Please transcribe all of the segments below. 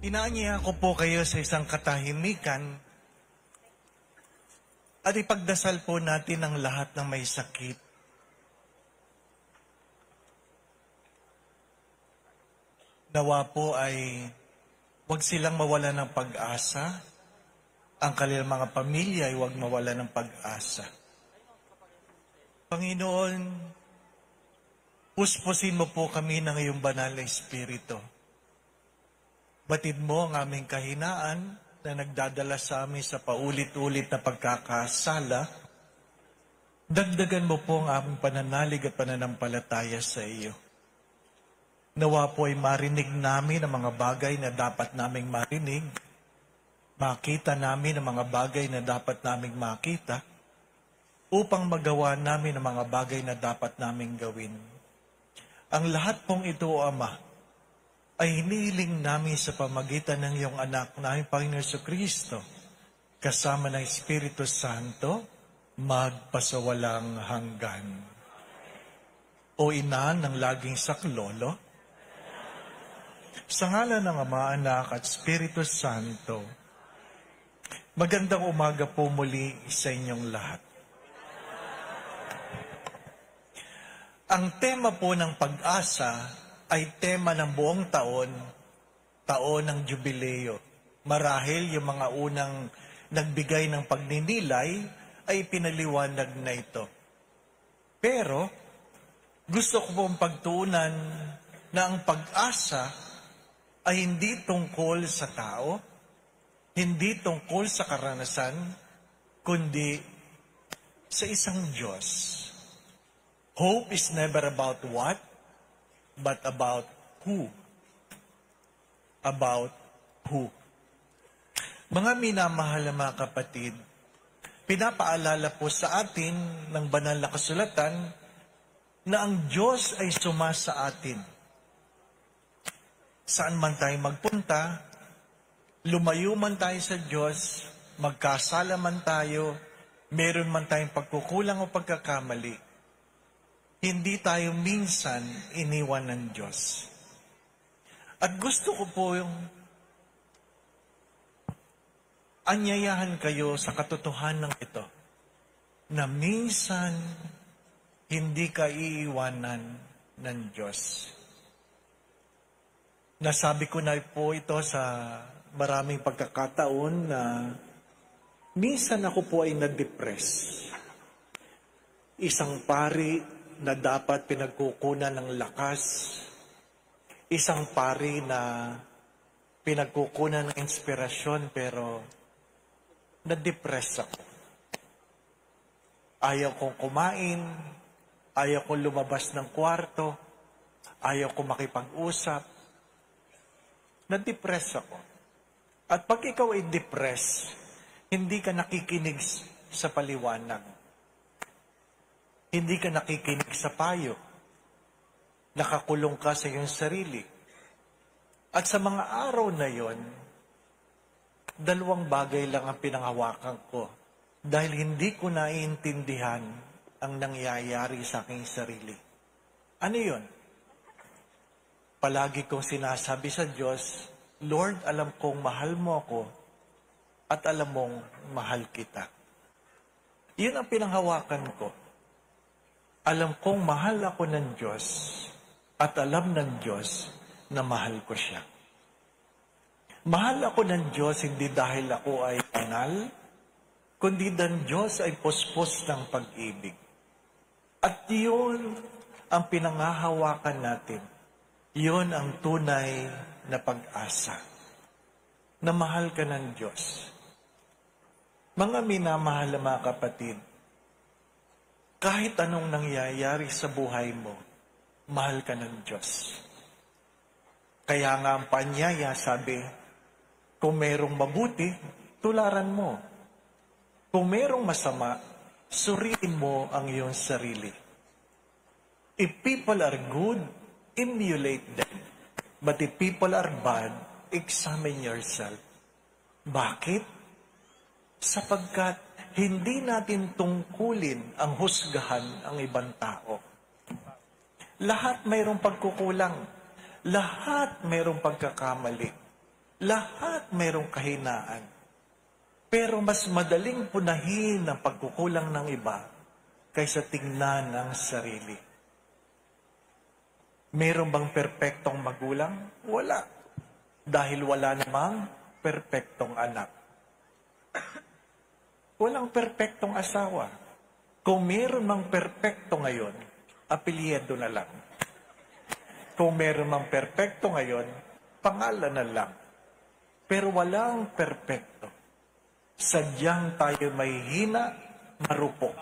Inaanyayahan ko po kayo sa isang katahimikan at ipagdasal po natin ang lahat ng may sakit. Nawa po ay huwag silang mawala ng pag-asa. Ang kanilang mga pamilya ay huwag mawala ng pag-asa. Panginoon, puspusin mo po kami ng iyong banal na Espiritu. Batid mo ang aming kahinaan na nagdadala sa amin sa paulit-ulit na pagkakasala. Dagdagan mo po ang aming pananalig at pananampalataya sa iyo. Nawa po ay marinig namin ang mga bagay na dapat naming marinig. Makita namin ang mga bagay na dapat naming makita upang magawa namin ang mga bagay na dapat naming gawin. Ang lahat pong ito, O Ama, ay hinihiling namin sa pamagitan ng iyong anak na aming Panginoon Jesucristo, kasama ng Espiritu Santo, magpasawalang hanggan. O Ina ng laging saklolo, sa ngalan ng Ama, Anak at Espiritu Santo, magandang umaga po muli sa inyong lahat. Ang tema po ng pag-asa ay tema ng buong taon ng jubileo. Marahil yung mga unang nagbigay ng pagninilay ay pinaliwanag na ito. Pero gusto ko pong pagtuunan na ang pag-asa ay hindi tungkol sa tao, hindi tungkol sa karanasan, kundi sa isang Diyos. Hope is never about what, but about who. About who. Mga minamahal na mga kapatid, pinapaalala po sa atin ng banal na kasulatan na ang Diyos ay sumasa atin. Saan man tayo magpunta, lumayo man tayo sa Diyos, magkasala man tayo, meron man tayong pagkukulang o pagkakamali, hindi tayo minsan iniwan ng Diyos. At gusto ko po yung anyayahan kayo sa katotohanan ito, na minsan hindi ka iiwanan ng Diyos. Nasabi ko na po ito sa maraming pagkakataon na minsan ako po ay na-depress. Isang pari na dapat pinagkukunan ng lakas, isang pari na pinagkukunan ng inspirasyon, pero na-depress ako. Ayaw kong kumain, ayaw kong lumabas ng kwarto, ayaw kong makipag-usap. Na-depress ako. At pag ikaw ay depressed, hindi ka nakikinig sa paliwanag. Hindi ka nakikinig sa payo. Nakakulong ka sa iyong sarili. At sa mga araw na yon, dalawang bagay lang ang pinanghawakan ko dahil hindi ko naiintindihan ang nangyayari sa aking sarili. Ano yon? Palagi kong sinasabi sa Diyos, Lord, alam kong mahal mo ako at alam mong mahal kita. Yun ang pinanghawakan ko. Alam kong mahal ako ng Diyos at alam ng Diyos na mahal ko siya. Mahal ako ng Diyos hindi dahil ako ay banal, kundi ng Diyos ay puspos ng pag-ibig. At yun ang pinangahawakan natin. Yun ang tunay na pag-asa. Na mahal ka ng Diyos. Mga minamahal na mga kapatid, kahit anong nangyayari sa buhay mo, mahal ka ng Diyos. Kaya nga ang panyaya, sabi, kung merong mabuti, tularan mo. Kung merong masama, suriin mo ang iyong sarili. If people are good, emulate them. But if people are bad, examine yourself. Bakit? Sapagkat hindi natin tungkulin ang husgahan ang ibang tao. Lahat mayroong pagkukulang. Lahat mayroong pagkakamali. Lahat mayroong kahinaan. Pero mas madaling punahin ang pagkukulang ng iba kaysa tingnan ang sarili. Meron bang perpektong magulang? Wala. Dahil wala namang perpektong anak. Walang perpektong asawa. Kung meron mang perpekto ngayon, apelyido na lang. Kung meron mang perpekto ngayon, pangalan na lang. Pero walang perpekto. Sadyang tayo may hina, marupok.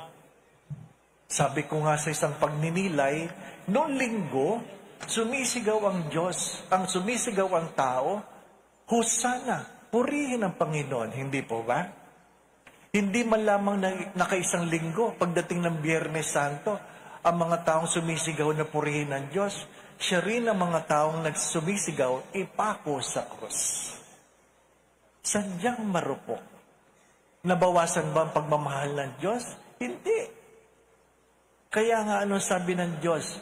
Sabi ko nga sa isang pagninilay, noong linggo, sumisigaw ang Diyos, ang sumisigaw ang tao, Hosana, purihin ang Panginoon, hindi po ba? Hindi man lamang nakaisang linggo, pagdating ng Biyernes Santo, ang mga taong sumisigaw na purihin ang Diyos, siya rin ang mga taong nagsumisigaw, ipako sa krus. Sadyang marupok. Nabawasan ba ang pagmamahal ng Diyos? Hindi. Kaya nga ano sabi ng Diyos,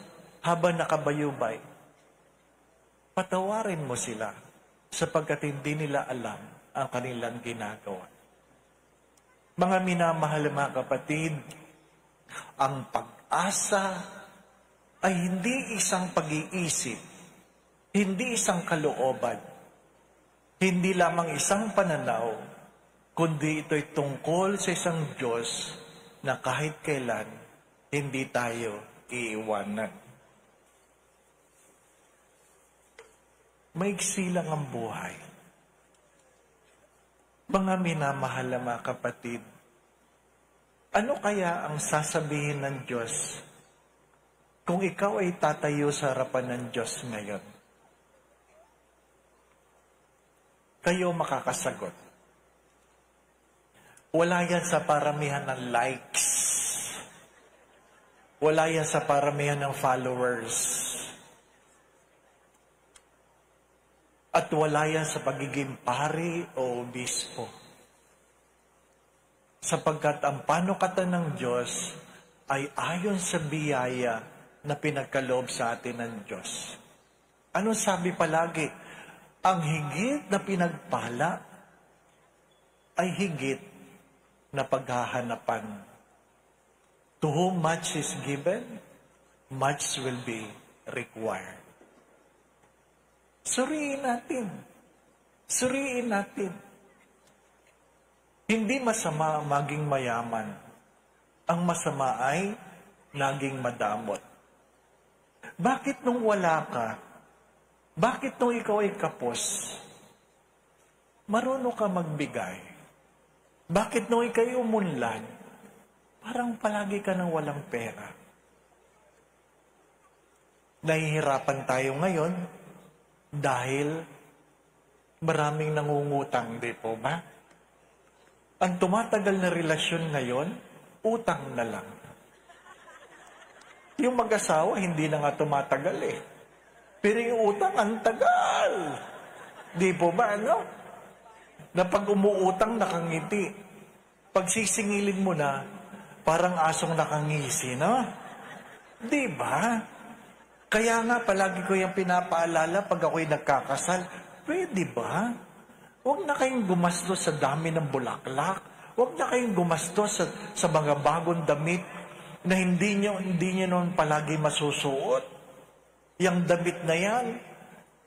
habang nakabayubay, patawarin mo sila sapagkat hindi nila alam ang kanilang ginagawa. Mga minamahal mga kapatid, ang pag-asa ay hindi isang pag-iisip, hindi isang kalooban, hindi lamang isang pananaw, kundi ito'y tungkol sa isang Diyos na kahit kailan hindi tayo iiwanan. Maigsi lang ang buhay. Mga minamahal na mga kapatid, ano kaya ang sasabihin ng Diyos kung ikaw ay tatayo sa harapan ng Diyos ngayon? Kayo makakasagot. Wala yan sa paramihan ng likes. Wala yan sa paramihan ng followers. At wala yan sa pagiging pari o obispo. Sapagkat ang panukatan ng Diyos ay ayon sa biyaya na pinagkaloob sa atin ng Diyos. Ano sabi palagi? Ang higit na pinagpala ay higit na paghahanapan. To whom much is given, much will be required. Suriin natin. Suriin natin. Hindi masama maging mayaman. Ang masama ay naging madamot. Bakit nung wala ka? Bakit nung ikaw ay kapos? Marunong ka magbigay. Bakit nung ikaw ay umunlad? Parang palagi ka nang walang pera. Nahihirapan tayo ngayon dahil maraming nangungutang, di po ba? Ang tumatagal na relasyon ngayon, utang na lang. Yung mag-asawa, hindi na nga tumatagal eh. Pero yung utang, ang tagal. Di po ba, ano? Na pag umuutang, nakangiti. Pag sisingilin mo na, parang asong nakangisi, no? Di ba? Kaya nga, palagi ko yung pinapaalala pag ako'y nagkakasal. Pwede ba? Huwag na kayong gumastos sa dami ng bulaklak. Huwag na kayong gumastos sa mga bagong damit na hindi nyo noon palagi masusuot. Yang damit na yan,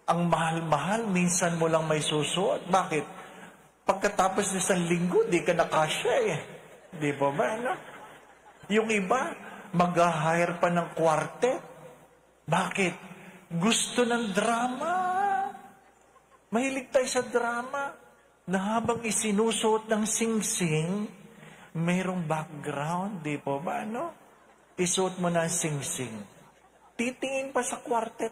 ang mahal-mahal, minsan mo lang may susuot. Bakit? Pagkatapos ng isang linggo, di ka nakasya eh. Di ba ba? Ano? Yung iba, mag-hire pa ng quartet. Bakit? Gusto ng drama. Mahilig tayo sa drama na habang isinusuot ng sing-sing, mayroong background, di po ba, no? Isuot mo na ang sing-sing. Titingin pa sa quartet.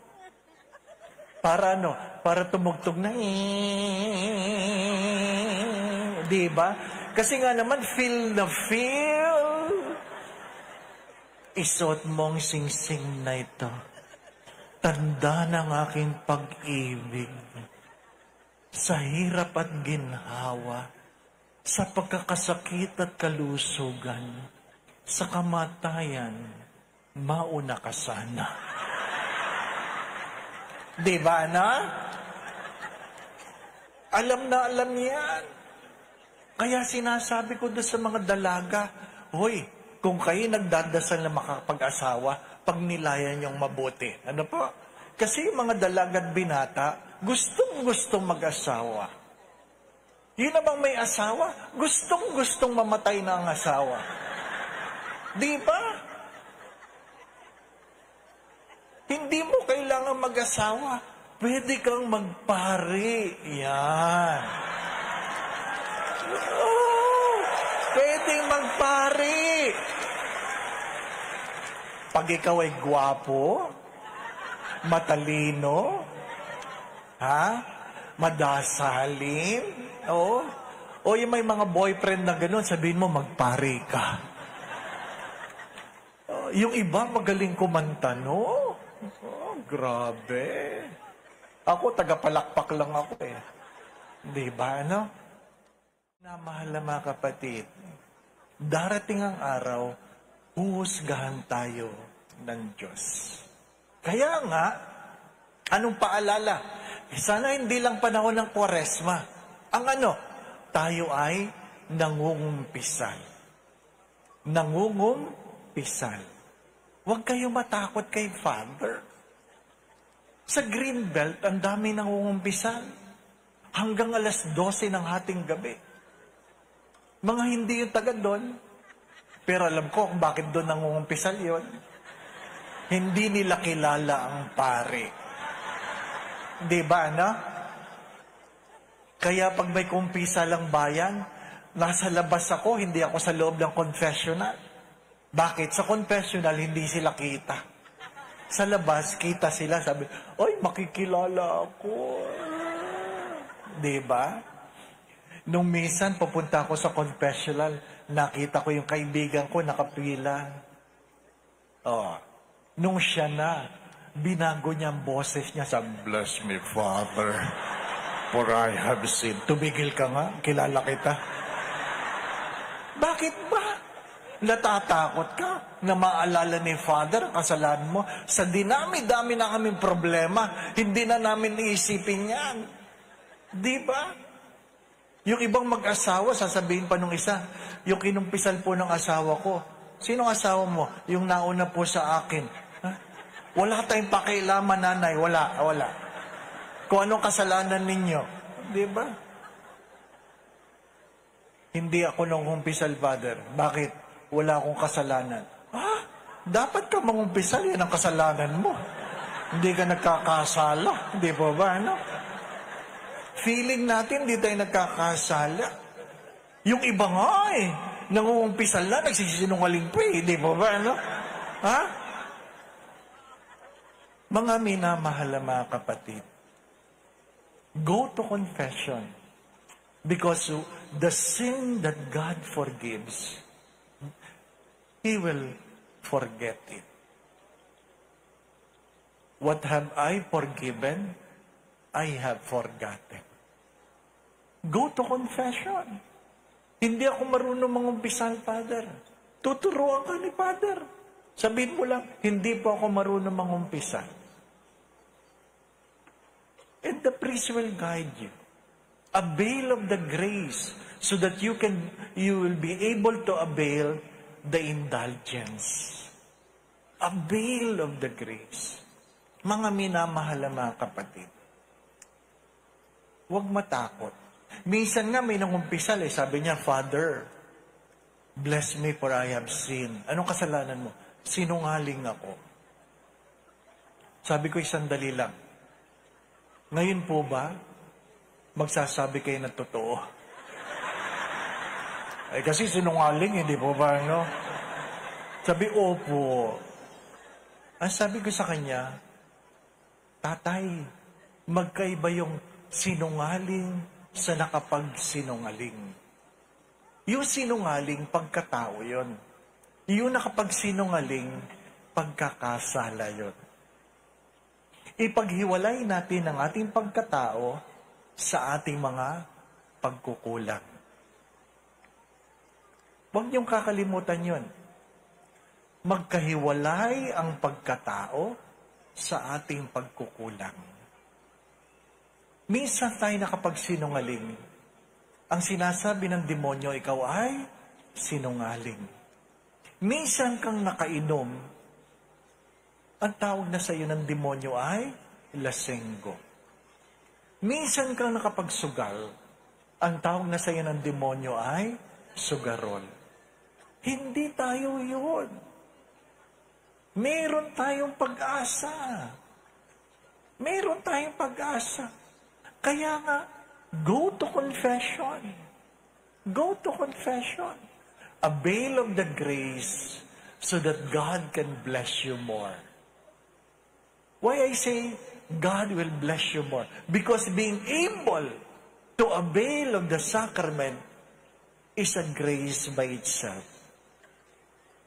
Para ano? Para tumugtog na di ba? Kasi nga naman, feel na feel. Isuot mong sing-sing na ito. Tanda ng aking pag-ibig. Sa hirap at ginhawa, sa pagkakasakit at kalusugan, sa kamatayan, mauna ka sana. Di ba, na? Alam na alam yan. Kaya sinasabi ko doon sa mga dalaga, hoy, kung kayo nagdadasal na makapag-asawa, pag nilayan niyong mabuti. Ano po? Kasi yung mga dalaga at binata, gustong-gustong mag-asawa. Yun namang may asawa, gustong-gustong mamatay na ang asawa. Di ba? Hindi mo kailangan mag-asawa. Pwede kang magpari. Yan. Oh, pwedeng magpari. Pag ikaw ay gwapo, matalino, madasalin, o yung may mga boyfriend na gano'n, sabihin mo, magpari ka. Yung iba, magaling kumanta, no? Grabe. Ako, tagapalakpak lang ako eh. Di ba, ano? Mahal na mga kapatid, darating ang araw, huhusgahan tayo ng Diyos. Kaya nga, anong paalala? Sana hindi lang panahon ng Kwaresma. Ang ano? Tayo ay nangungumpisal. Nangungumpisal. Huwag kayo matakot kay Father. Sa Greenbelt, ang dami nangungumpisal. Hanggang alas 12 ng hating gabi. Mga hindi yung taga doon. Pero alam ko kung bakit doon nangungumpisal yon. Hindi nila kilala ang pare. Di ba, ano? Kaya pag may kumpisa lang bayan, nasa labas ako, hindi ako sa loob ng confessional. Bakit? Sa confessional, hindi sila kita. Sa labas, kita sila. Sabi, ay, makikilala ako. Di ba? Nung minsan, pupunta ako sa confessional, nakita ko yung kaibigan ko, nakapila. Nung siya na, binago niya ang boses niya, sabi, bless me, Father, for I have sinned. Tumigil ka nga, kilala kita. Bakit ba? Natatakot ka na maalala ni Father ang kasalanan mo? Sa dinami-dami na kaming problema, hindi na namin iisipin yan. Di ba? Yung ibang mag-asawa, sasabihin pa nung isa, yung kinumpisal po ng asawa ko, sinong asawa mo? Yung nauna po sa akin. Wala tayong pakialaman, nanay. Wala. Kung anong kasalanan ninyo. Di ba? Hindi ako nung umpisal, Father. Bakit? Wala akong kasalanan. Dapat ka mangumpisal. Yan ang kasalanan mo. Hindi ka nagkakasala. Hindi po ba, ano? Feeling natin, hindi tayo nagkakasala. Yung iba nga eh, nangungumpisal na, nagsisinungaling pa eh. Hindi po ba, ano? Mga minamahal na mga kapatid, go to confession because the sin that God forgives, He will forget it. What have I forgiven? I have forgotten. Go to confession. Hindi ako marunong mangumpisal, Father. Tuturuan ka ni Father. Sabihin mo lang, hindi po ako marunong mangumpisal. And the priest will guide you. Avail of the grace so that you will be able to avail the indulgence. Avail of the grace. Mga minamahal na mga kapatid, huwag matakot. Minsan nga may nangumpisal sabi niya, Father, bless me for I have sinned. Anong kasalanan mo? Sinungaling ako. Sabi ko, sandali lang. Ngayon po ba, magsasabi kayo na totoo? Kasi sinungaling, hindi po ba, no? Sabi, opo. Ang sabi ko sa kanya, Tatay, magkaiba yung sinungaling sa nakapagsinungaling. Yung sinungaling, pagkatao yon. Yung nakapagsinungaling, pagkakasala yon. Ipaghiwalay natin ang ating pagkatao sa ating mga pagkukulang. Huwag niyong kakalimutan yon. Magkahiwalay ang pagkatao sa ating pagkukulang. Minsan tayo nakapagsinungaling. Ang sinasabi ng demonyo, ikaw ay sinungaling. Minsan kang nakainom, ang tawag na sa iyo ng demonyo ay lasenggo. Minsan kang nakapagsugal, ang tawag na sa iyo ng demonyo ay sugarol. Hindi tayo yun. Meron tayong pag-asa. Meron tayong pag-asa. Kaya nga, go to confession. Go to confession. Avail of the grace so that God can bless you more. Why I say God will bless you more? Because being able to avail of the sacrament is a grace by itself.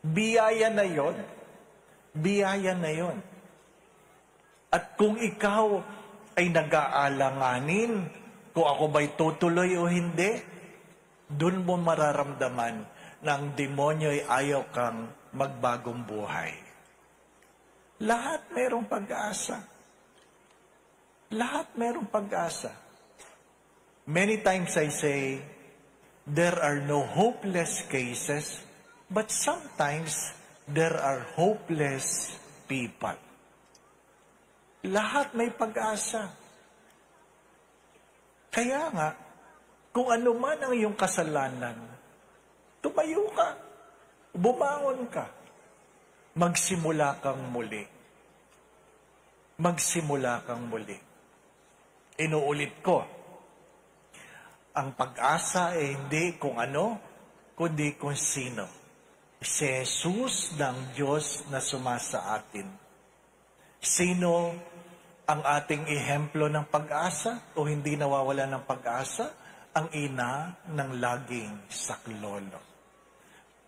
Biyaya na yon. Biyaya na yon. At kung ikaw ay nag-aalanganin, kung ako ba'y tutuloy o hindi, dun mo mararamdaman na ang demonyo ay ayaw kang magbagong buhay. Lahat merong pag-asa. Lahat merong pag-asa. Many times I say, there are no hopeless cases, but sometimes there are hopeless people. Lahat may pag-asa. Kaya nga, kung ano man ang iyong kasalanan, tumayo ka, bumangon ka, magsimula kang muli. Magsimula kang muli. Inuulit ko, ang pag-asa ay hindi kung ano, kundi kung sino. Si Jesus ng Diyos na sumasa atin. Sino ang ating ehemplo ng pag-asa o hindi nawawala ng pag-asa? Ang ina ng laging saklolo.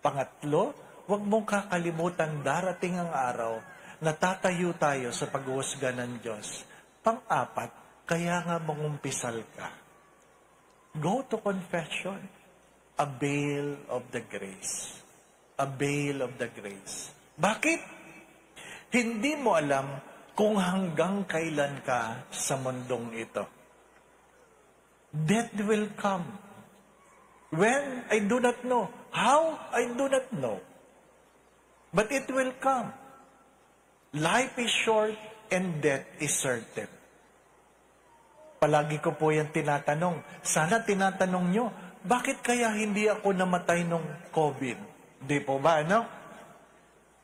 Pangatlo, huwag mong kakalimutan darating ang araw na tatayo tayo sa paghuhusga ng Diyos. Pang-apat, kaya nga mangumpisal ka. Go to confession. Avail of the grace. Avail of the grace. Bakit? Hindi mo alam kung hanggang kailan ka sa mundong ito. Death will come. When? I do not know. How? I do not know. But it will come. Life is short and death is certain. Palagi ko po yan tinatanong. Sana tinatanong nyo, bakit kaya hindi ako namatay nung COVID? Di po ba, ano?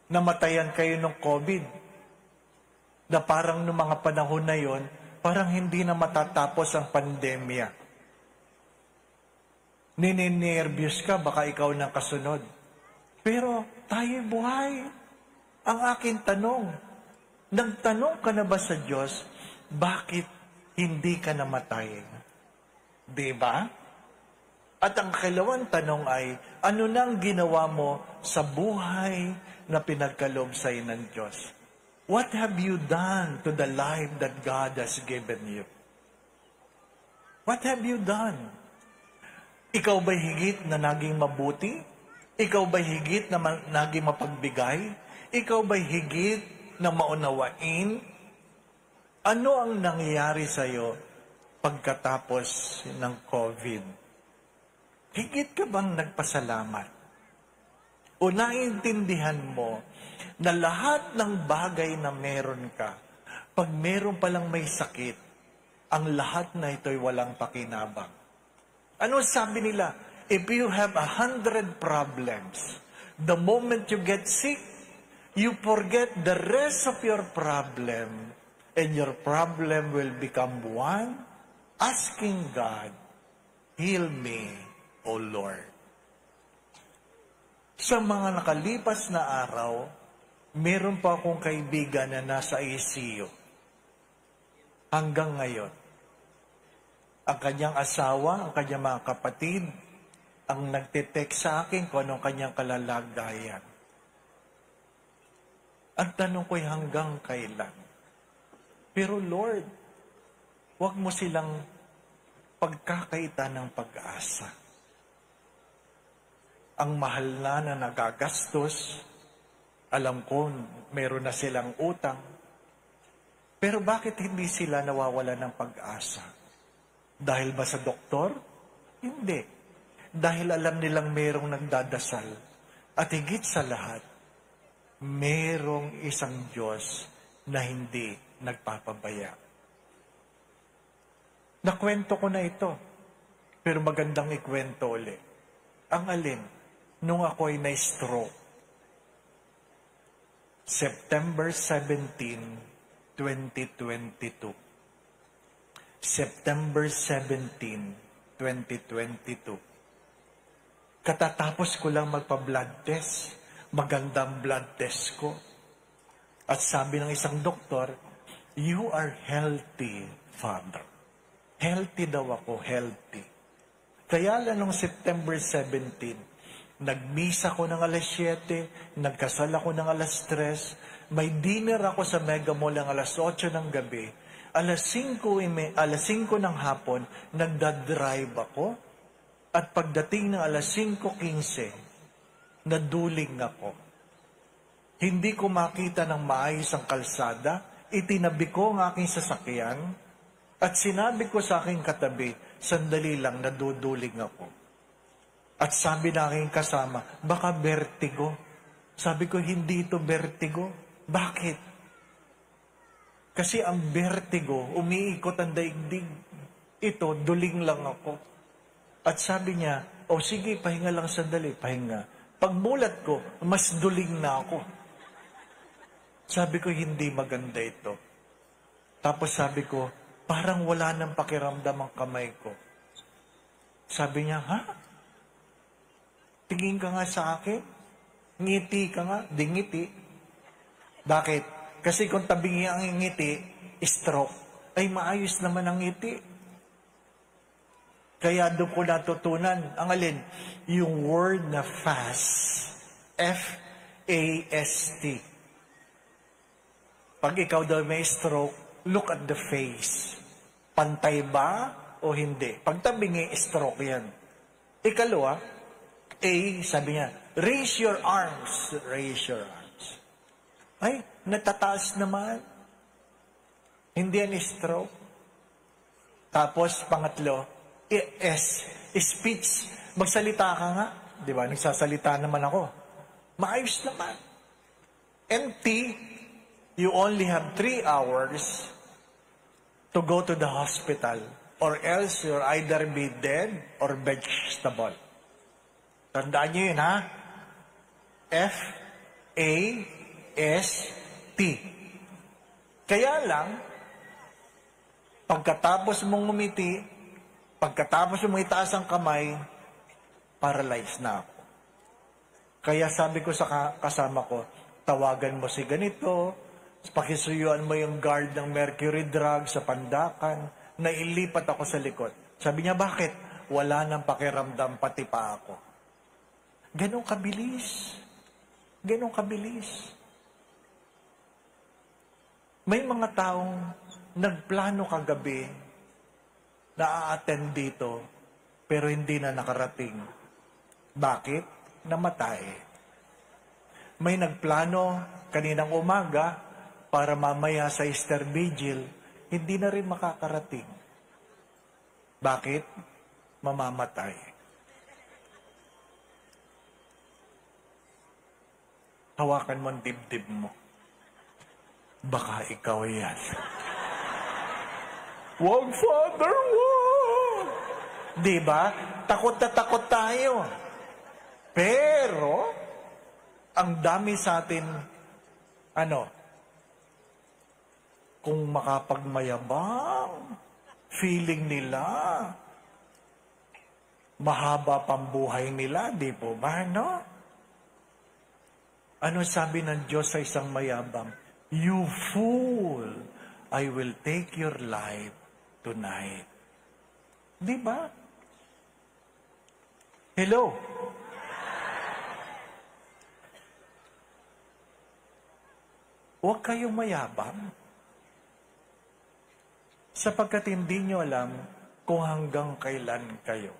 Namatayan kayo ng COVID. Na parang noong mga panahon na yon, parang hindi na matatapos ang pandemya. Ninenervyos ka, baka ikaw nang kasunod. Pero tayo'y buhay. Ang aking tanong, nagtanong ka na ba sa Diyos, bakit hindi ka namatay? Diba? At ang kalawang tanong ay, ano nang ginawa mo sa buhay na pinagkaloob sa'yo ng Diyos? What have you done to the life that God has given you? What have you done? Ikaw ba'y higit na naging mabuti? Ikaw ba'y higit na naging mapagbigay? Ikaw ba'y higit na maunawain? Ano ang nangyayari sa'yo pagkatapos ng COVID? Higit ka bang nagpasalamat? O naiintindihan mo na lahat ng bagay na meron ka, pag meron palang may sakit, ang lahat na ito'y walang pakinabang. Ano sabi nila? If you have 100 problems, the moment you get sick, you forget the rest of your problem, and your problem will become one, asking God, heal me, O Lord. Sa mga nakalipas na araw, meron pa akong kaibigan na nasa ICU. Hanggang ngayon. Ang kanyang asawa, ang kanyang mga kapatid, ang nagtitext sa akin kung anong kanyang kalalagayan. Ang tanong ko'y hanggang kailan? Pero Lord, huwag mo silang pagkakaita ng pag-asa. Ang mahal na nagagastos, alam ko, meron na silang utang. Pero bakit hindi sila nawawala ng pag-asa? Dahil ba sa doktor? Hindi. Dahil alam nilang merong nagdadasal. At higit sa lahat, merong isang Diyos na hindi nagpapabaya. Nakwento ko na ito, pero magandang ikwento ulit. Ang alin, nung ako'y na-stroke, September 17, 2022. September 17, 2022. Katatapos ko lang magpa-blood test. Magandang blood test ko. At sabi ng isang doktor, "You are healthy, Father." Healthy daw ako, healthy. Kaya lang nung September 17, nagmisa ko ng alas 7, nagkasal ako ng alas 3, may dinner ako sa Mega Mall ng alas 8 ng gabi, alas 5 ng hapon, nagdadrive ako, at pagdating ng alas 5:15, naduling ako. Hindi ko makita ng maayos ang kalsada, itinabi ko ang aking sasakyan, at sinabi ko sa aking katabi, sandali lang, naduduling ako. At sabi na aking kasama, baka vertigo. Sabi ko, hindi ito vertigo. Bakit? Kasi ang vertigo, umiikot ang daigdig. Ito, duling lang ako. At sabi niya, sige, pahinga lang sandali, pahinga. Pagmulat ko, mas duling na ako. Sabi ko, hindi maganda ito. Tapos sabi ko, parang wala nang pakiramdam ang kamay ko. Sabi niya, ha? Tingin ka nga sa akin? Ngiti ka nga? Di ngiti. Bakit? Kasi kung tabingi ang ngiti, stroke. Ay, maayos naman ang ngiti. Kaya doon ko natutunan, ang alin? Yung word na fast. F-A-S-T. Pag ikaw daw may stroke, look at the face. Pantay ba o hindi? Pag tabingi, stroke yan. Ikalawa, A, sabi niya, raise your arms. Raise your arms. Ay, natataas naman. Hindi yan stroke. Tapos, pangatlo, S, speech. Magsalita ka nga. Di ba? Nagsasalita naman ako. Maayos naman. And T, you only have 3 hours to go to the hospital. Or else, you'll either be dead or vegetable. Tandaan niyo yun, ha? F, A, S, T. Kaya lang, pagkatapos mong umiti, pagkatapos mong itaas ang kamay, paralyzed na ako. Kaya sabi ko sa kasama ko, tawagan mo si ganito, pakisuyuan mo yung guard ng Mercury Drug sa Pandakan, nailipat ako sa likod. Sabi niya, bakit? Wala nang pakiramdam, pati pa ako. Ganong kabilis. Ganong kabilis. May mga taong nagplano kagabi na a-attend dito, pero hindi na nakarating. Bakit? Namatay. May nagplano kaninang umaga para mamaya sa Easter Vigil, hindi na rin makakarating. Bakit? Mamamatay. Hawakan mo ang dibdib mo. Baka ikaw yan. Wag, Father, wag! Diba? Takot na takot tayo. Pero, ang dami sa atin, kung makapagmayabang, feeling nila, mahaba pang buhay nila, di po ba, no? Ano sabi ng Diyos sa isang mayabang? You fool, I will take your life tonight. Di ba? Hello? Huwag kayong mayabang. Sapagkat hindi nyo alam kung hanggang kailan kayo.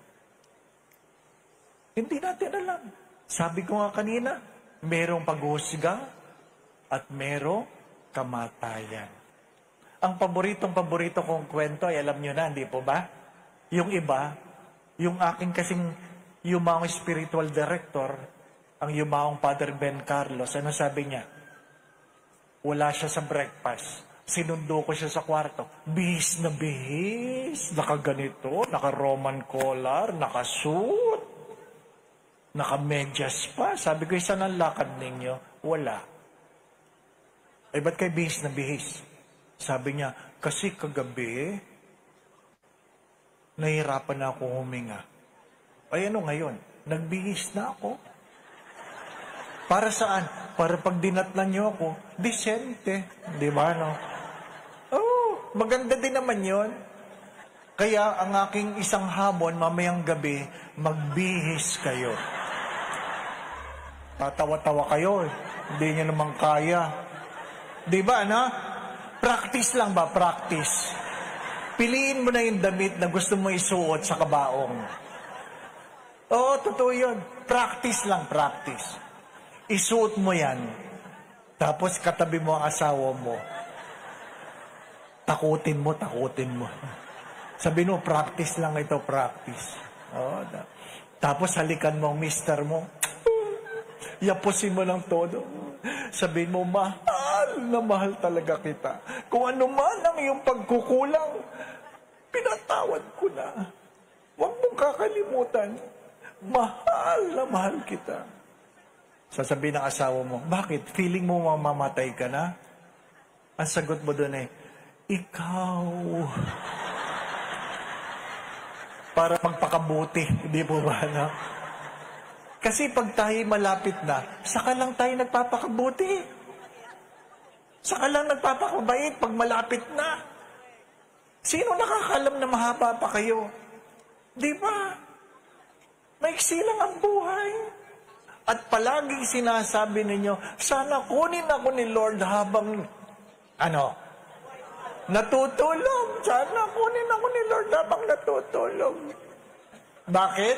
Hindi natin alam. Sabi ko nga kanina, merong paghuhusga at merong kamatayan. Ang paborito kong kwento ay alam nyo na, hindi po ba? Yung iba, yung aking kasing yumaong spiritual director, ang yumaong Father Ben Carlos, ano sabi niya? Wala siya sa breakfast. Sinundo ko siya sa kwarto. Bihis na bihis. Nakaganito, naka-Roman collar, naka-suit, naka-medyas pa. Sabi ko, isa ng lakad ninyo? Wala. Ay, ba't kayo bihis na bihis? Sabi niya, kasi kagabi, nahihirapan na ako huminga. Ay, ano ngayon? Nagbihis na ako. Para saan? Para pag dinatnan niyo ako, disente. Di ba, no? Oh, maganda din naman yon. Kaya ang aking isang hamon, mamayang gabi, magbihis kayo. Tatawa-tawa kayo. Hindi niyo naman kaya. Di ba, no? Practice lang ba? Practice. Piliin mo na yung damit na gusto mo isuot sa kabaong. Oo, totoo yun. Practice lang, practice. Isuot mo yan. Tapos katabi mo ang asawa mo. Takutin mo, takutin mo. Sabi mo, practice lang ito, practice. Oo, tapos halikan mo ang mister mo. Yapusin mo lang todo. Sabihin mo, mahal na mahal talaga kita. Kung ano man ang iyong pagkukulang, pinatawad ko na. Huwag mong kakalimutan. Mahal na mahal kita. Sasabihin ng asawa mo, bakit? Feeling mo mamamatay ka na? Ang sagot mo doon eh, ikaw. Para magpakabuti, hindi po ba, no? Kasi pag tayo malapit na, saka lang tayo nagpapakabuti. Saka lang nagpapakabait pag malapit na. Sino nakakalam na mahaba pa kayo? Di ba? Maiksi lang ang buhay. At palaging sinasabi ninyo, sana kunin ako ni Lord habang, natutulog. Sana kunin ako ni Lord habang natutulog. Bakit?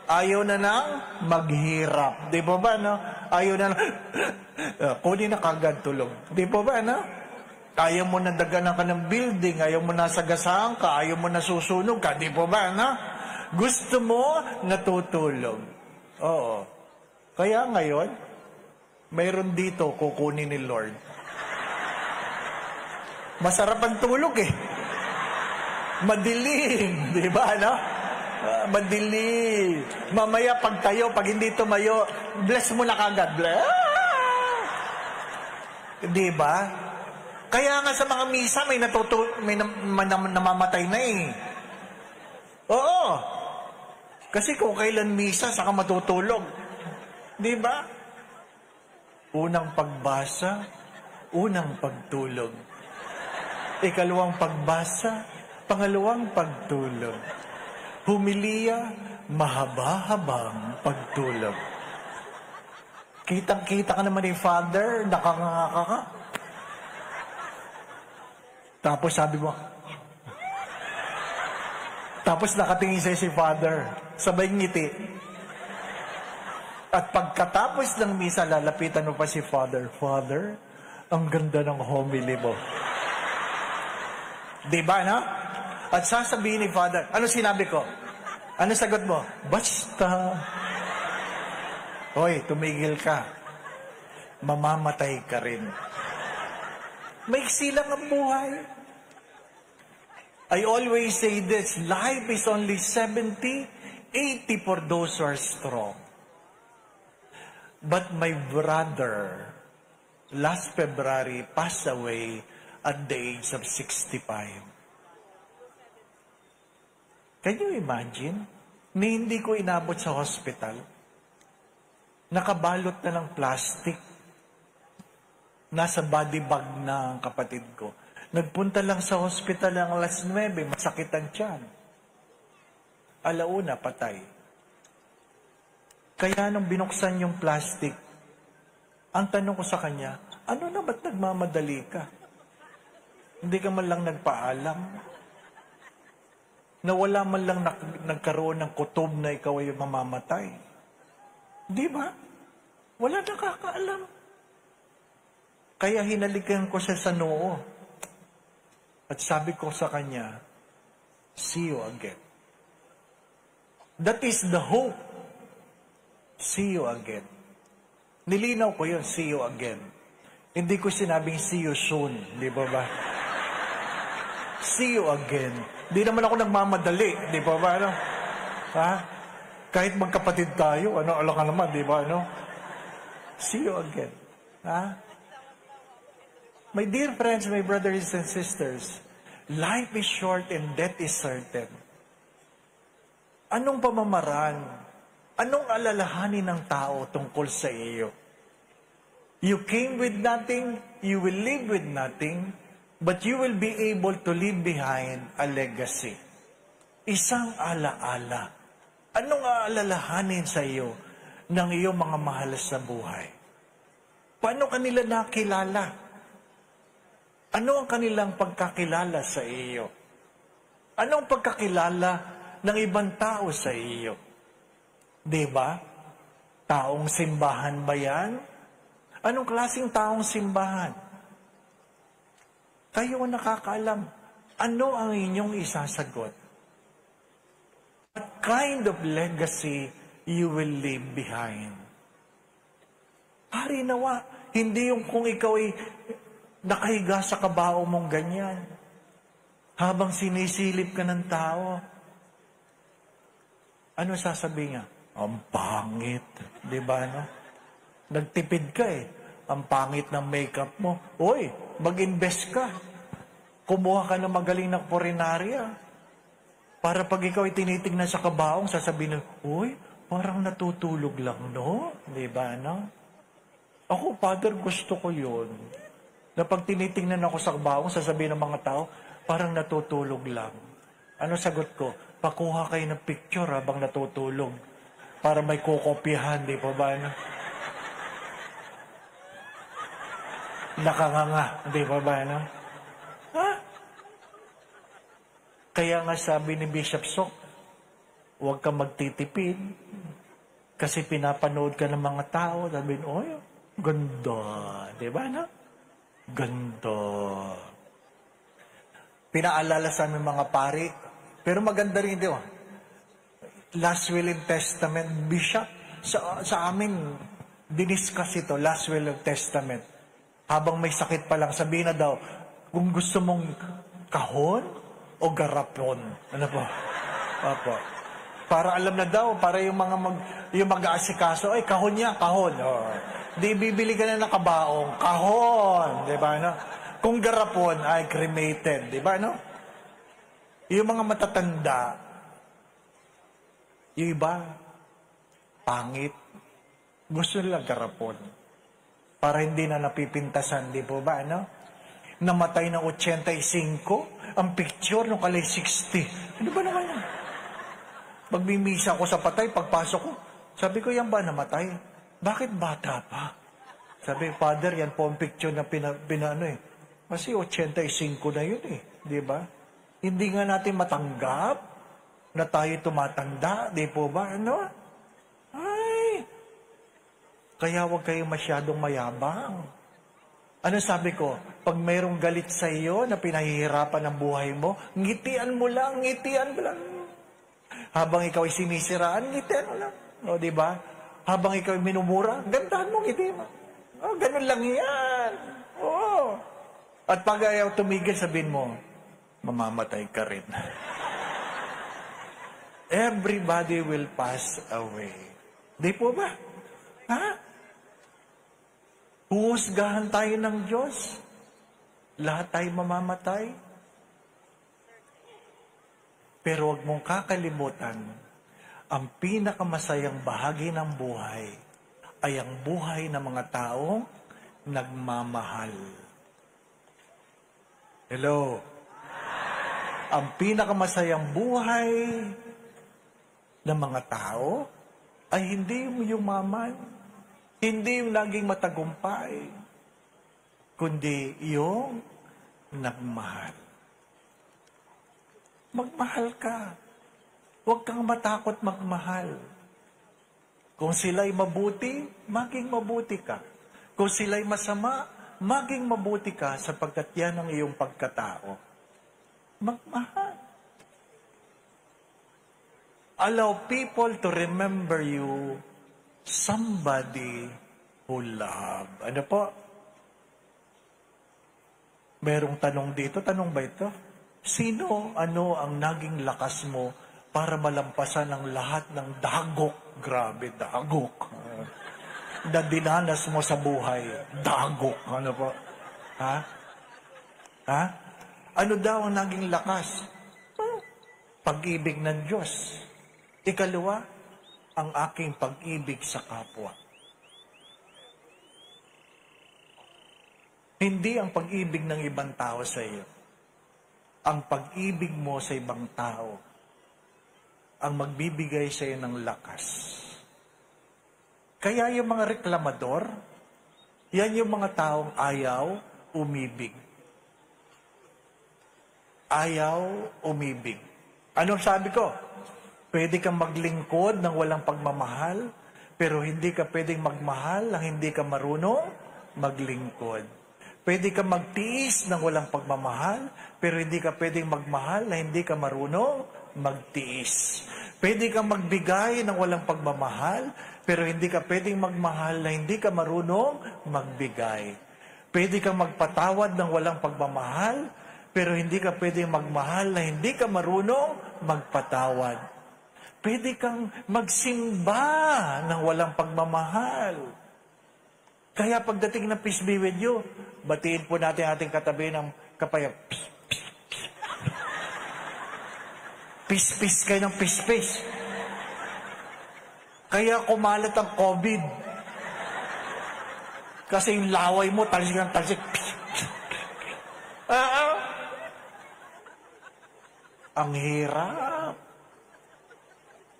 Ayaw na nang maghirap. Di ba ba, no? Ayaw na kunin na kagad tulog. Di ba ba, no? Ayaw mo na daganan ka ng building, ayaw mo na sagasaan ka, ayaw mo na susunog ka. Di ba ba, no? Gusto mo natutulog. Oo. Kaya ngayon, mayroon dito kukunin ni Lord. Masarap ang tulog eh. Madilim, di ba, no? Madilim. Mamaya pag tayo, pag hindi tumayo, bless mo na kagad. Bless! Di ba? Kaya nga sa mga misa, may namamatay na eh. Oo. Kasi kung kailan misa, saka matutulog. Di ba? Unang pagbasa, unang pagtulog. Ikalawang pagbasa, pangalawang pagtulog. Humiliya, mahaba-habang pagtulog. Kitang-kita ka naman ni Father, nakanganga ka. Tapos sabi mo, tapos nakatingin sa'yo si Father, sabay ngiti. At pagkatapos ng misa, lalapitan mo pa si Father, Father, ang ganda ng homily mo. Diba, no? At sasabihin ni Father, ano sinabi ko? Ano sagot mo? Basta. Hoy, tumigil ka. Mamamatay ka rin. Maiksi lang ang buhay. I always say this, life is only 70, 80 for those who are strong. But my brother, last February, passed away at the age of 65. Can you imagine? Ni hindi ko inabot sa hospital. Nakabalot na ng plastic. Nasa body bag na ang kapatid ko. Nagpunta lang sa hospital ng alas 9, masakit ang tiyan. Alauna, patay. Kaya nung binuksan yung plastic, ang tanong ko sa kanya, ano na ba't nagmamadali ka? Hindi ka man lang nagpaalam. Na wala man lang nagkaroon ng kutob na ikaw ay mamamatay. Di ba? Wala nakakaalam. Kaya hinalikan ko siya sa noo. At sabi ko sa kanya, see you again. That is the hope. See you again. Nilinaw ko yun, see you again. Hindi ko sinabing see you soon, di ba ba? See you again. Di naman ako nagmamadali, di ba ba? Ano? Ha? Kahit magkapatid tayo, alam ka naman, di ba? Ano? See you again. Ha? My dear friends, my brothers and sisters, life is short and death is certain. Anong pamamaraan? Anong alalahanin ng tao tungkol sa iyo? You came with nothing, you will live with nothing, but you will be able to leave behind a legacy. Isang alaala. Anong aalalahanin sa iyo ng iyong mga mahal sa buhay? Paano kanila nakilala? Ano ang kanilang pagkakilala sa iyo? Anong pagkakilala ng ibang tao sa iyo? Diba? Taong simbahan ba yan? Anong klaseng taong simbahan? Kayo ang nakakaalam. Ano ang inyong isasagot? What kind of legacy you will leave behind? Pari nawa, hindi yung kung ikaw ay nakahiga sa kabao mong ganyan. Habang sinisilip ka ng tao. Ano sasabihin niya? Ang pangit. Di ba, no? Nagtipid ka eh. Ang pangit ng makeup mo. Oy, mag-invest ka. Kumuha ka ng magaling na kurinarya. Para pag ikaw ay tinitignan sa kabaong, sasabihin na, uy, parang natutulog lang, no? Di ba, no? Ako, Father, gusto ko yun. Na pag tinitingnan ako sa kabaong, sasabihin ng mga tao, parang natutulog lang. Ano sagot ko? Pakuha kayo ng picture habang natutulog. Para may kukopyahan, di pa ba? No? Nakanganga, di pa ba? No? Ha? Kaya nga sabi ni Bishop Sok, huwag kang magtitipid. Kasi pinapanood ka ng mga tao. Sabi, oy, ganda. Di ba, no? Ganda. Pinaalala sa aming mga pari. Pero maganda rin, di ba? Last Will and Testament, Bishop, sa amin, diniscuss ito, Last Will and Testament. Habang may sakit pa lang, sabihin na daw, kung gusto mong kahon o garapon. Ano po? Opo. Para alam na daw, para yung yung mag-aasikaso, ay, kahon niya, kahon. Oh. Di bibili ka na ng kabaong, kahon. Di ba, no? Kung garapon, ay cremated. Di ba, no? Yung mga matatanda, yung iba, pangit. Gusto nila garapon. Para hindi na napipintasan, di po ba, no? Namatay ng 85, ang picture nung kalay 60. Ano ba naman yan? Magmimisa ako sa patay, pagpasok ko, sabi ko, yan ba namatay? Bakit bata pa? Sabi, Father, yan po ang picture na pinano eh. Kasi 85 na yun eh, di ba? Hindi nga natin matanggap na tayo tumatanda, di po ba? Ano? Ay! Kaya huwag kayong masyadong mayabang. Ano sabi ko? Pag mayroong galit sa iyo na pinahihirapan ang buhay mo, ngitian mo lang, ngitian mo lang. Habang ikaw ay sinisiraan, ngitian mo lang. O, di ba? Habang ikaw ay minumura, gandahan mo, ngitian mo. O, ganun lang yan. Oo. At pag ayaw tumigil, sabihin mo, mamamatay ka rin. Everybody will pass away. Di po ba? Ha? Huhusgahan tayo ng Diyos. Lahat tayo mamamatay. Pero huwag mong kakalimutan, ang pinakamasayang bahagi ng buhay ay ang buhay ng mga taong nagmamahal. Hello? Ang pinakamasayang buhay ng mga tao ay hindi yung yumaman, hindi yung laging matagumpay, kundi yung nagmahal. Magmahal ka. Huwag kang matakot magmahal. Kung sila'y mabuti, maging mabuti ka. Kung sila'y masama, maging mabuti ka sapagkat yan ang iyong pagkatao. Magmahal. Allow people to remember you somebody who love. Ano po? Merong tanong dito. Tanong ba ito? Sino, ano ang naging lakas mo para malampasan ang lahat ng dagok? Grabe, dagok. Na dinanas mo sa buhay. Dagok. Ano po? Ha? Ha? Ano daw ang naging lakas? Pag-ibig ng Diyos. Ikalawa, ang aking pag-ibig sa kapwa. Hindi ang pag-ibig ng ibang tao sa iyo. Ang pag-ibig mo sa ibang tao ang magbibigay sa iyo ng lakas. Kaya yung mga reklamador, yan yung mga taong ayaw umibig. Ayaw umibig. Anong sabi ko? Pwede kang maglingkod ng walang pagmamahal, pero hindi ka pwedeng magmahal ng hindi ka marunong maglingkod. Pwede kang magtiis ng walang pagmamahal, pero hindi ka pwedeng magmahal na hindi ka marunong magtiis. Pwede kang magbigay ng walang pagmamahal, pero hindi ka pwedeng magmahal na hindi ka marunong magbigay. Pwede kang magpatawad ng walang pagmamahal, pero hindi ka pwedeng magmahal na hindi ka marunong magpatawad. Pwede kang magsimba ng walang pagmamahal. Kaya pagdating ng peace be with you, batiin po natin ating katabi ng kapayap. Peace kayo ng peace. Kaya kumalat ang COVID. Kasi yung laway mo, talsik ng talsik. Ang hirap.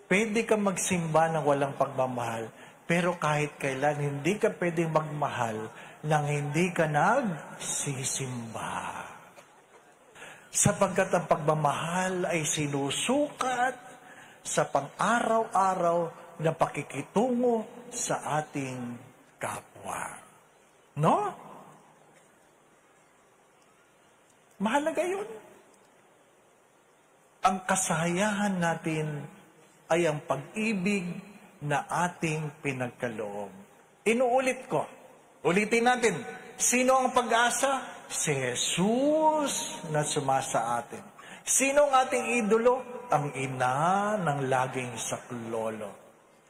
Pwede kang magsimba ng walang pagmamahal, pero kahit kailan, hindi ka pwedeng magmahal nang hindi ka nagsisimba. Sapagkat ang pagmamahal ay sinusukat sa pang-araw-araw na pakikitungo sa ating kapwa. No? Mahalaga yun. Ang kasayahan natin ay ang pag-ibig na ating pinagkaloob. Inuulit ko. Ulitin natin. Sino ang pag-asa? Si Jesus na sumasa atin. Sino ang ating idolo? Ang ina ng laging saklolo.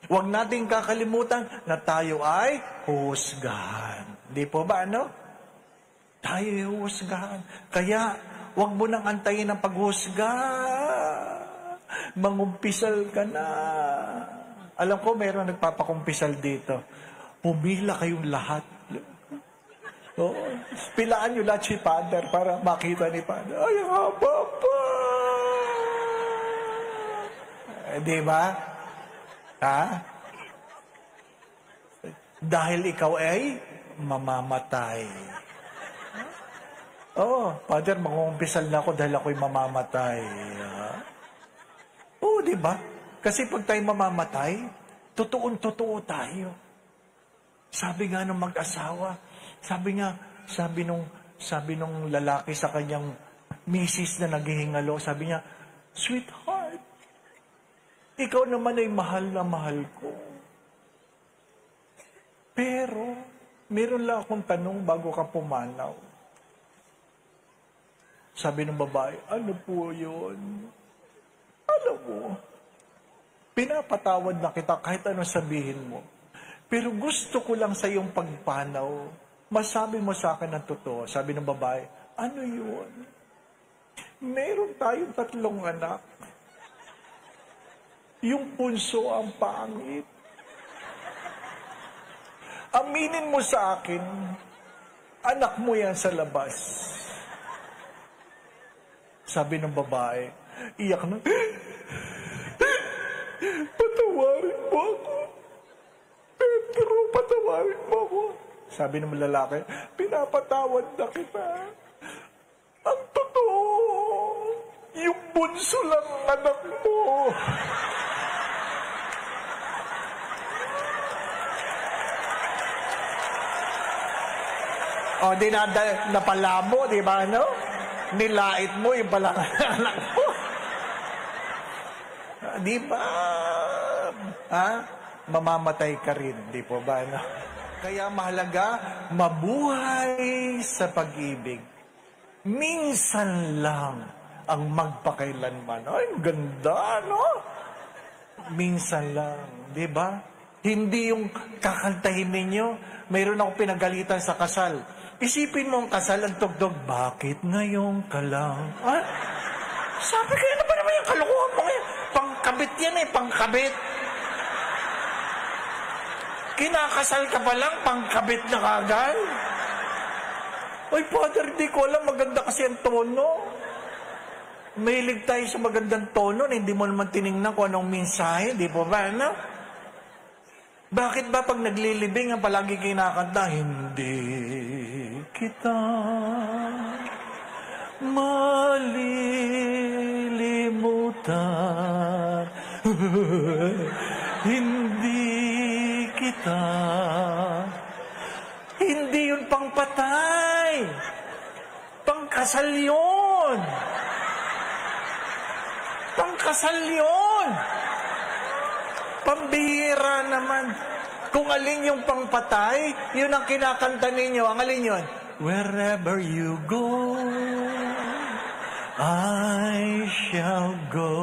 Huwag nating kakalimutan na tayo ay huhusgahan. Di po ba ano? Tayo ay huhusgahan. Kaya, huwag mo nang antayin ang paghusga. Mangumpisal ka na. Alam ko, mayroon nagpapakumpisal dito. Pumila kayong lahat. Oh, pilaan nyo lahat si Father para makita ni Father. Ay, haba pa. Di ba? Ha? Dahil ikaw ay mamamatay. Oh, Father, mangumpisal na ako dahil ako'y mamamatay. Oh, di ba? Kasi pag tayo mamamatay, totoong-totoo tayo. Sabi nga ng mag-asawa, sabi nung lalaki sa kanyang misis na naghihingalo, sabi niya, sweetheart, ikaw naman ay mahal na mahal ko. Pero, meron lang akong tanong bago ka pumanaw. Sabi ng babae, ano po yun? Alam mo, pinapatawad na kita kahit ano sabihin mo. Pero gusto ko lang sa iyong pagpanaw, masabi mo sa akin ng totoo. Sabi ng babae, ano yun? Meron tayong 3 anak. Yung punso ang pangit. Aminin mo sa akin, anak mo yan sa labas. Sabi ng babae, iyak na, patawarin mo ako. Pedro, patawarin mo ako. Sabi ng lalaki, pinapatawad na kita. Ang totoo, yung bunso lang anak mo. O, di napalabo, di ba, no? Nilait mo yung palang anak mo. di ba? Ha? Mamamatay ka rin, di po ba? No? Kaya mahalaga, mabuhay sa pag-ibig. Minsan lang ang magpakailanman. Ay, ganda, no? Minsan lang, di ba? Hindi yung kakantahin ninyo. Mayroon akong pinagalitan sa kasal. Isipin mo ang kasal, ang tugtog, bakit ngayon ka lang? Ah, sabi ko, ano ba naman yung kalukuhan mo ngayon? Pangkabit yan eh, pangkabit. Kinakasal ka pa lang, pangkabit na kagad. Ay, Father, di ko alam, maganda kasi ang tono. Mahilig tayo sa magandang tono, hindi mo naman tinignan kung anong mensahe, di po ba, ano? Bakit ba pag naglilibing ang palagi kinakanta, hindi kita malilimutan, hindi kita, hindi yun pangpatay, pangkasal yun. Pangkasal yun. Pambihira naman. Kung alin yung pangpatay, yun ang kinakanta ninyo. Ang alin yun? Wherever you go, I shall go.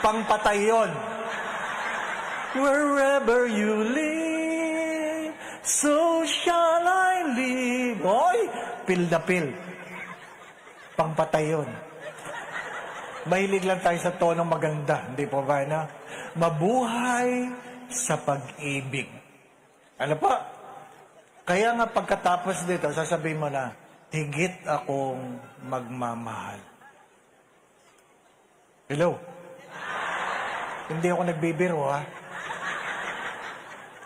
Pangpatay yun. Wherever you live, so shall I live. Oy, pil na pil. Pangpatay yun. Mahilig lang tayo sa tonong maganda, hindi po ba na? Mabuhay sa pag-ibig. Ano pa? Kaya nga pagkatapos dito, sasabihin mo na, higit akong magmamahal. Hello? Hindi ako nagbibiro, ha?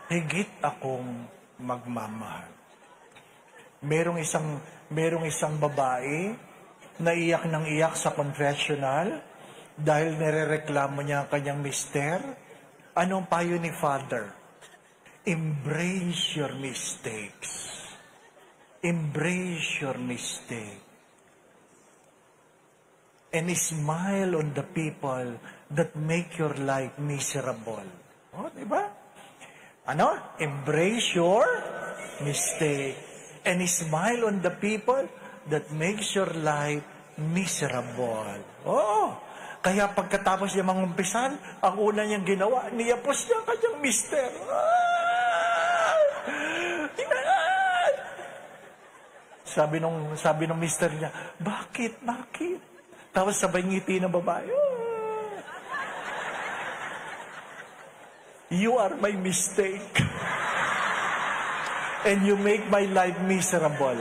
Higit akong magmamahal. Merong isang babae, naiyak ng iyak sa confessional dahil nirereklamo niya ang kanyang mister. Anong payo ni Father? Embrace your mistakes. Embrace your mistake. And smile on the people that make your life miserable. Oh, diba? Ano? Embrace your mistake. And smile on the people that makes your life miserable. Oh, kaya pagkatapos niya mangumpisan, ang una niyang ginawa, niyapos niya kanyang mister. Sabi nung mister niya, bakit? Tapos sabay ngiti ng babae. You are my mistake. And you make my life miserable.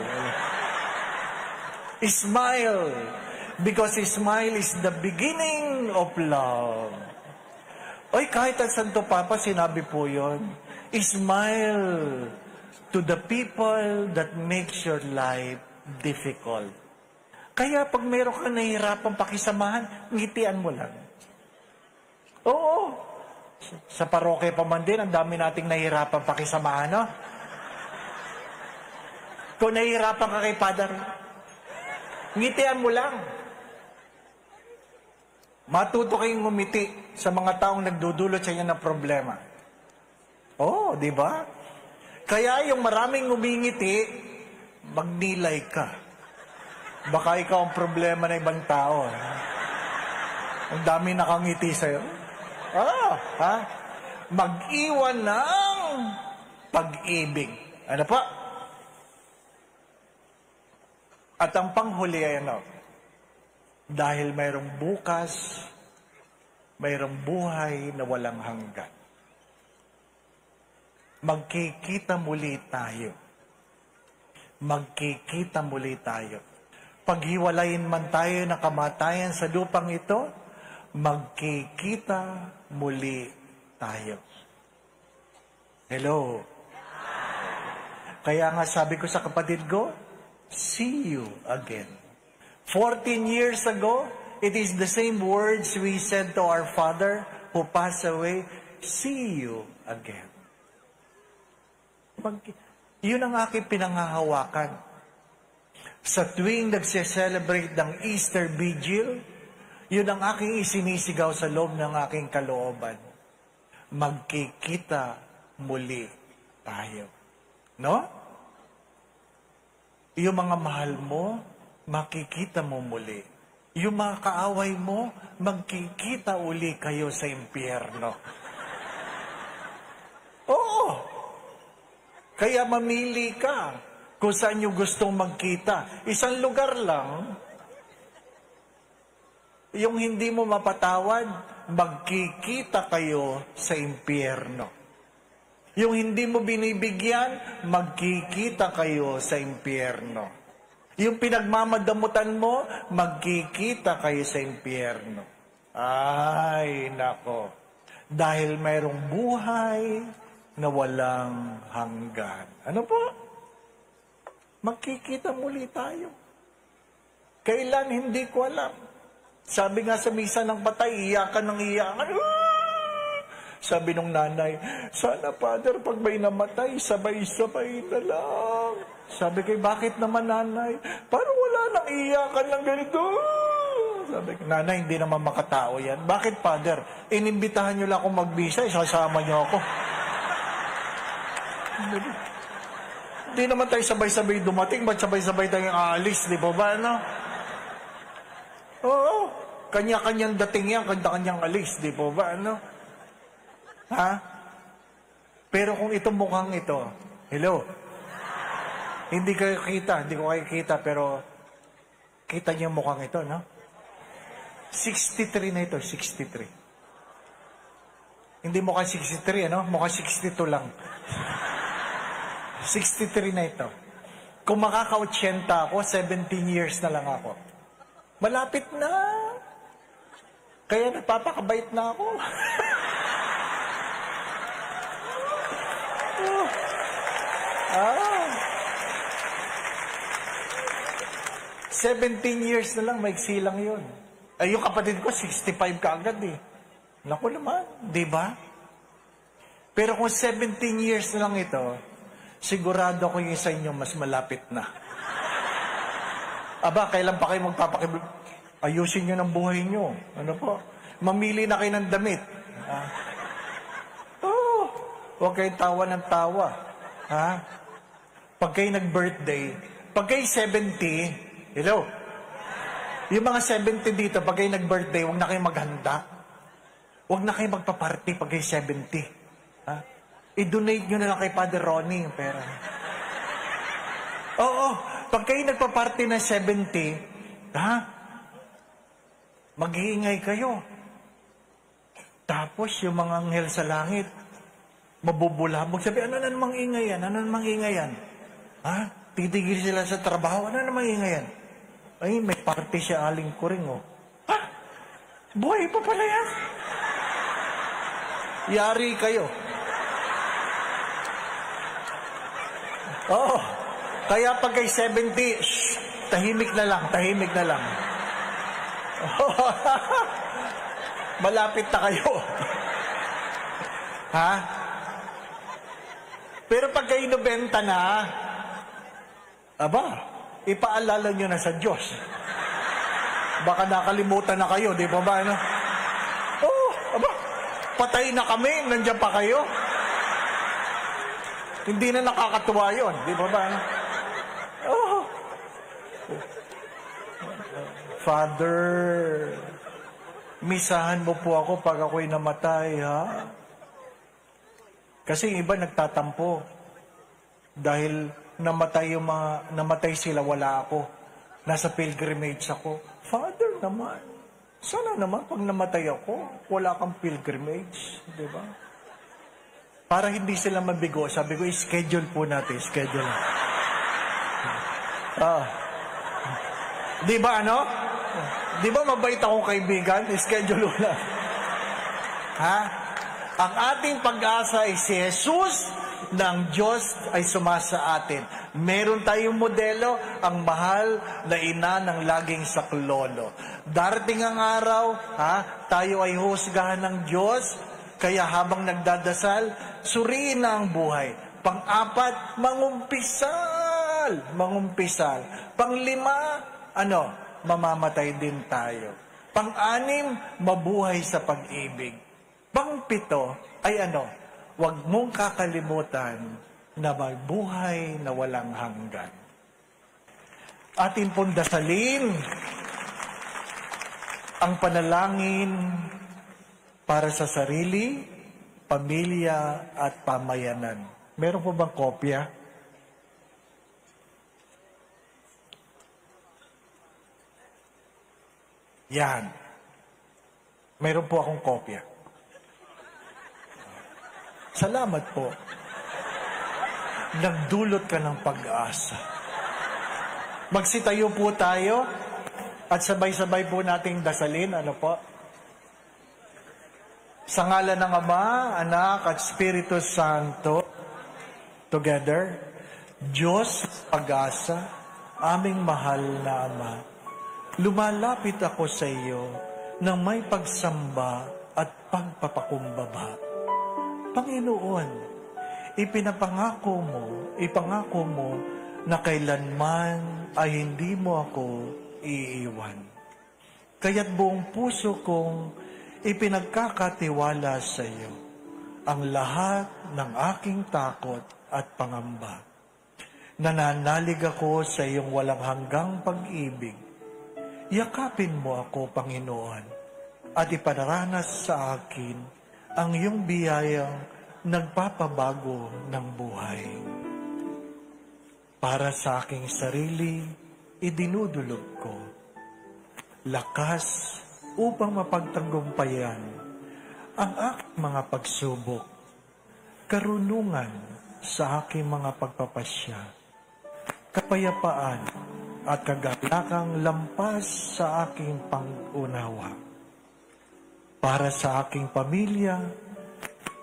Smile, because smile is the beginning of love. Oy, kahit ang Santo Papa, sinabi po yun. Smile to the people that makes your life difficult. Kaya pag meron kang nahihirapang pakisamahan, ngitian mo lang. Oo. Sa parokya pa man din, ang dami nating nahihirapang pakisamahan, no? Kung nahihirapan ka kay Father, ngitian mo lang. Matuto kayong ngumiti sa mga taong nagdudulot sa inyo ng problema. Oh, di ba? Kaya yung maraming ngumingiti, magnilay ka. Baka ikaw ang problema ng ibang tao. Ang dami nakangiti sa'yo. Ha? Mag-iwan ng pag-ibig. Ano pa? At ang panghuli ay ano? Dahil mayroong bukas, mayroong buhay na walang hanggan. Magkikita muli tayo. Magkikita muli tayo. Paghiwalayin man tayo ng kamatayan sa lupang ito, magkikita muli tayo. Hello? Kaya nga sabi ko sa kapatid ko, see you again. 14 years ago, it is the same words we said to our father who passed away, see you again. Yun ang aking pinanghahawakan. Sa tuwing nagse-celebrate ng Easter Vigil, Yun ang aking isinisigaw sa loob ng aking kalooban. Magkikita muli tayo. No? Yung mga mahal mo, makikita mo muli. Yung mga kaaway mo, magkikita uli kayo sa impyerno. Oo. Kaya mamili ka kung saan nyo gustong magkita. Isang lugar lang, yung hindi mo mapatawad, magkikita kayo sa impyerno. Yung hindi mo binibigyan, magkikita kayo sa impyerno. Yung pinagmamadamutan mo, magkikita kayo sa impyerno. Ay, nako. Dahil mayroong buhay na walang hanggan. Ano po? Magkikita muli tayo. Kailan, hindi ko alam. Sabi nga sa misa ng patay, iyakan ng iyakan. Sabi nung nanay, sana Father, pag may namatay, sabay-sabay na lang. Sabi ko, bakit naman nanay? Parang wala nang iyakan ng ganito. Sabi ko, nanay, hindi naman makatao yan. Bakit Father? Inimbitahan nyo lang akong magbisa, isasama nyo ako. Hindi naman tayo sabay-sabay dumating, ba't sabay-sabay tayong aalis, di ba ba, ano? Oo, kanya-kanyang dating yan, kanya-kanyang alis, di ba ba, ano? Ha? Pero kung itong mukhang ito, hello? Hindi kayo kita, hindi ko kayo kita, pero kita niyo mukhang ito, no? 63 na ito, 63. Hindi mukhang 63, ano? Mukhang 62 lang. 63 na ito. Kung makaka-80 ako, 17 years na lang ako. Malapit na. Kaya nagpapakabait na ako. 17 years na lang, maiksi lang yun. Ay, yung kapatid ko, 65 ka agad eh. Naku naman, di ba? Pero kung 17 years na lang ito, sigurado ko yung sa inyo mas malapit na. Aba, kailan pa kayo ayusin nyo ng buhay nyo. Ano po? Mamili na kayo ng damit. Huwag kayo tawa ng tawa. Ha? Pag kayo nag-birthday, pag kayo 70, hello? Yung mga 70 dito, pag kayo nag-birthday, huwag na kayo maghanda. Huwag na kayo magpa-party pag kayo 70. Ha? I-donate nyo na lang kay Father Ronnie yung pera. Oo, pag kayo nagpa-party na 70, ha? Mag-iingay kayo. Tapos yung mga anghel sa langit, mabubulabog. Sabi, ano na namang ingay yan? Ano namang ingay yan? Ha? Titigil sila sa trabaho. Ano namang ingay yan? Ay, may party siya aling kuring, oh. Ha? Buhay pa pala yan? Yari kayo. Oo. Kaya pag kay 70, shh, tahimik na lang, tahimik na lang. Malapit na kayo. Ha? Pero pag kayo 90 na, aba, ipaalala nyo na sa Diyos. Baka nakalimutan na kayo, di ba ba? Ano? Oh, aba, patay na kami, nandiyan pa kayo. Hindi na nakakatuwa yun, di ba ba? Oh. Father, misahan mo po ako pag ako'y namatay, ha? Kasi iba nagtatampo. Dahil namatay sila, wala ako. Nasa pilgrimage ako. Father naman, sana naman pag namatay ako, wala kang pilgrimage, di ba? Para hindi sila mabigo, sabi ko, schedule po natin, schedule. Di ba, ano? Di ba mabait akong kaibigan? Schedule na. Ha? Ang ating pag-asa ay si Jesus ng Diyos ay sumasa atin. Meron tayong modelo, ang mahal na ina ng laging saklolo. Darating ang araw, tayo ay husgahan ng Diyos, kaya habang nagdadasal, suriin na ang buhay. Pang-apat, mangumpisal. Pang-lima, mamamatay din tayo. Pang-anim, mabuhay sa pag-ibig. Pang-pito ay ano? Huwag mong kakalimutan na mabuhay na walang hanggan. Atin pong dasalin ang panalangin para sa sarili, pamilya at pamayanan. Meron po bang kopya? Yan. Meron po akong kopya. Salamat po. Nagdulot ka ng pag-asa. Magsitayo po tayo at sabay-sabay po nating dasalin. Ano po? Sa ngalan ng Ama, Anak at Espiritu Santo, together, Diyos, pag-asa, aming mahal na Ama, lumalapit ako sa iyo ng may pagsamba at pagpapakumbaba. Panginoon, ipangako mo na kailanman ay hindi mo ako iiwan. Kaya't buong puso kong ipinagkakatiwala sa iyo ang lahat ng aking takot at pangamba. Nananalig ako sa iyong walang hanggang pag-ibig. Yakapin mo ako, Panginoon, at ipanaranas sa akin ang iyong biyayang nagpapabago ng buhay. Para sa aking sarili, idinudulog ko lakas upang mapagtagumpayan ang aking mga pagsubok, karunungan sa aking mga pagpapasya, kapayapaan at kagalakang lampas sa aking pangunawa. Para sa aking pamilya,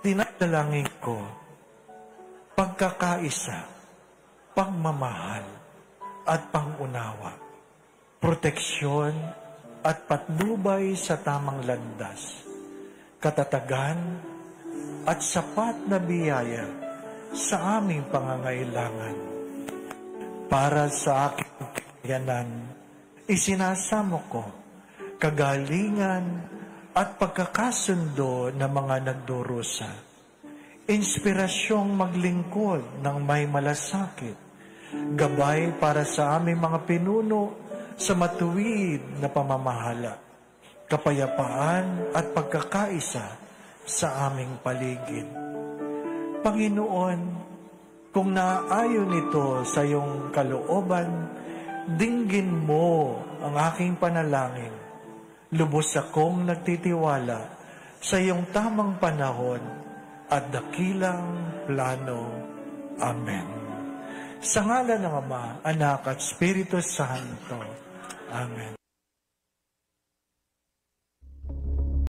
dinadalangin ko pagkakaisa, pagmamahal at pangunawa, proteksyon at patnubay sa tamang landas, katatagan at sapat na biyaya sa aming pangangailangan. Para sa aking kakayanan, isinasamo ko kagalingan at pagkakasundo ng mga nagdurusa, inspirasyong maglingkod ng may malasakit, gabay para sa aming mga pinuno sa matuwid na pamamahala, kapayapaan at pagkakaisa sa aming paligid. Panginoon, kung naaayon ito sa iyong kalooban, dinggin mo ang aking panalangin. Lubos akong nagtitiwala sa iyong tamang panahon at dakilang plano. Amen. Sa ngalan ng Ama, Anak at Espiritu Santo. Amen.